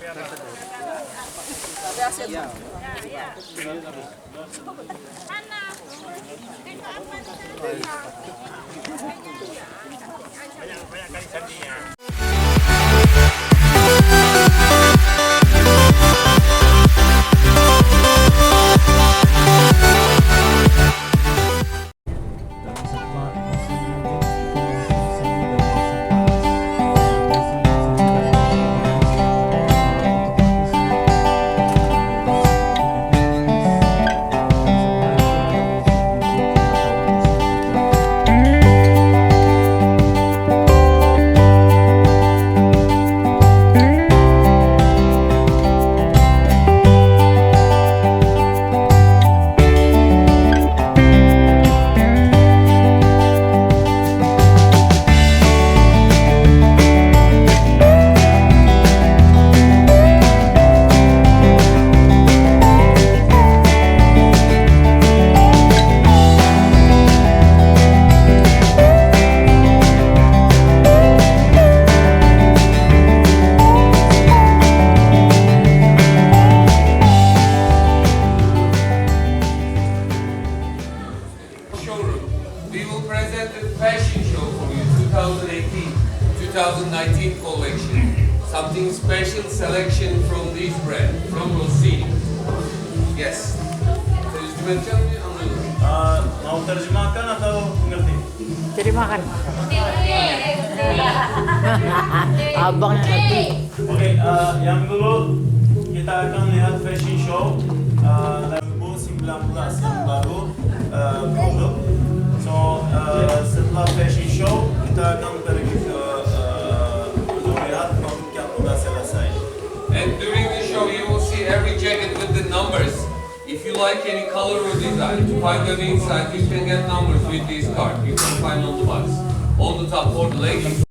Banyak kali sandinya. Fashion show for you, 2018-2019 collection. Something special selection from this brand, from Rossini. Yes. Terjemahkan mı anlıyor? Mau terjemahkan atau mengerti? Terjemahkan. Abang yang ngerti. Oke, yang dulu kita akan lihat fashion show 2019 yang baru produk. So setelah fashion show kita akan pergi ke melihat produk yang sudah selesai. And during the show you will see every jacket with the numbers. If you like any color or design, to find them inside, you can get numbers with this card. You can find on the box. On the top for the ladies.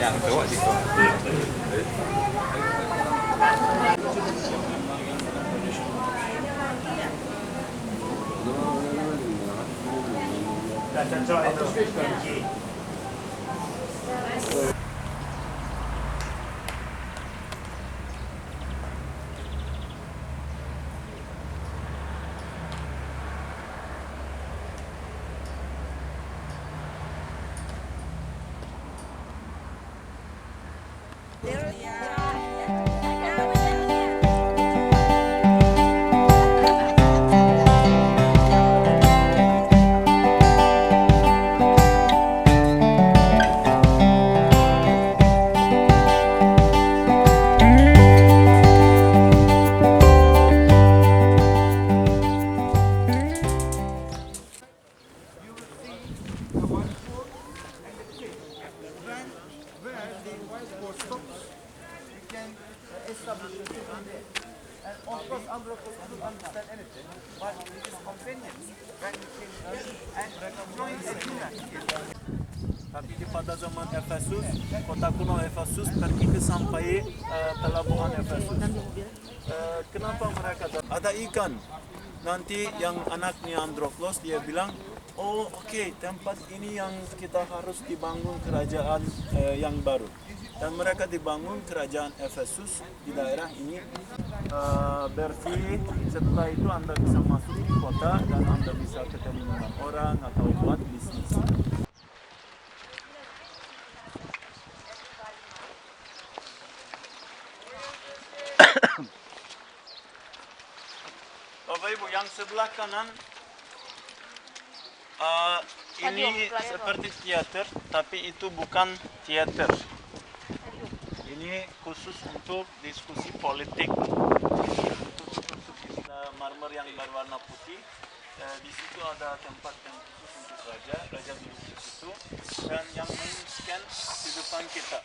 Yang cowok sih. Nggak cocok itu. Tapi pada zaman Ephesus, kota kuno Ephesus pergi ke sampai pelabuhan Ephesus. Kenapa mereka ada ikan? Nanti yang anaknya Androklos dia bilang, oh oke, tempat ini yang kita harus dibangun kerajaan yang baru. Dan mereka dibangun kerajaan Ephesus di daerah ini. Bersih, setelah itu Anda bisa masuk di kota dan Anda bisa ketemu dengan orang atau buat bisnis. Bapak Ibu, yang sebelah kanan ini seperti teater, tapi itu bukan teater. Ini khusus untuk diskusi politik. Itu marmer yang berwarna putih. Di situ ada tempat yang khusus untuk raja. Raja duduk di situ. Dan yang men-scan di depan kita.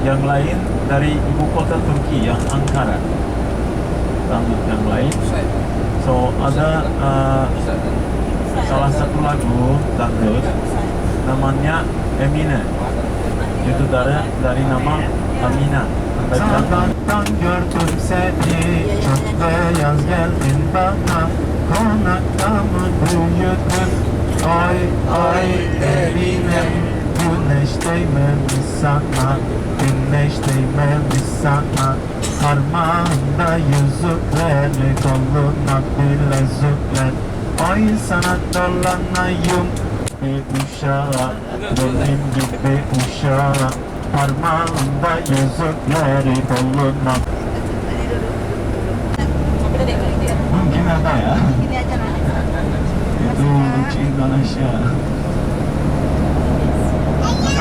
Yang lain dari ibu kota Turki yang Ankara, dangdut yang lain. So ada salah satu lagu dangdut namanya Emine. Itu dari nama Amina. Sabahtan gördüm seni, çok beyaz geldin bana, konakta mı büyüdün? Ay ay Emine. Güneş değmemiş sana, güneş değmemiş sana. Parmağında yüzükleri, koluna bilezikler. Ay sana dolanayım bir uşağa, benim gibi uşağa. Parmağında yüzükleri, koluna. Mungkin ada ya? Itu Indonesia.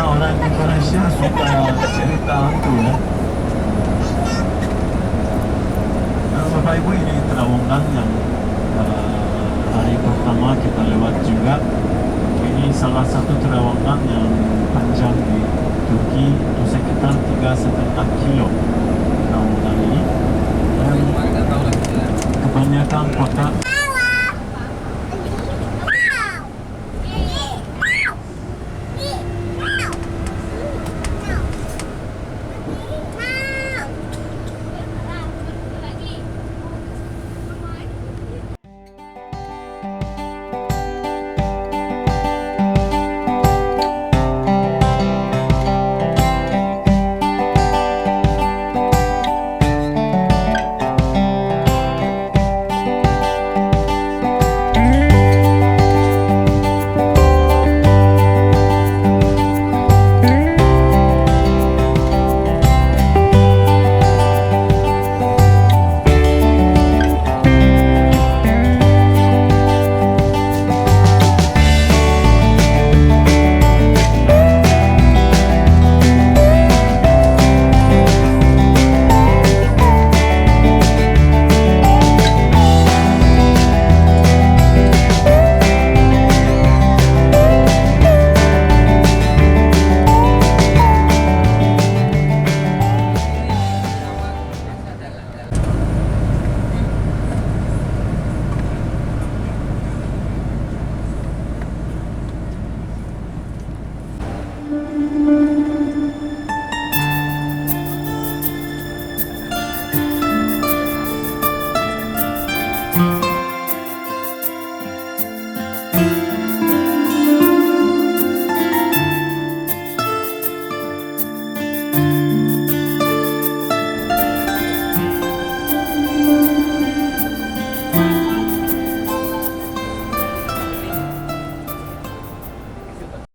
orang Indonesia suka cerita hantu ya. Nah, Bapak Ibu, ini terowongan yang hari pertama kita lewat juga. Ini salah satu terowongan yang panjang di Turki, itu sekitar 3,5 kilo terowongan ini. Dan kebanyakan kota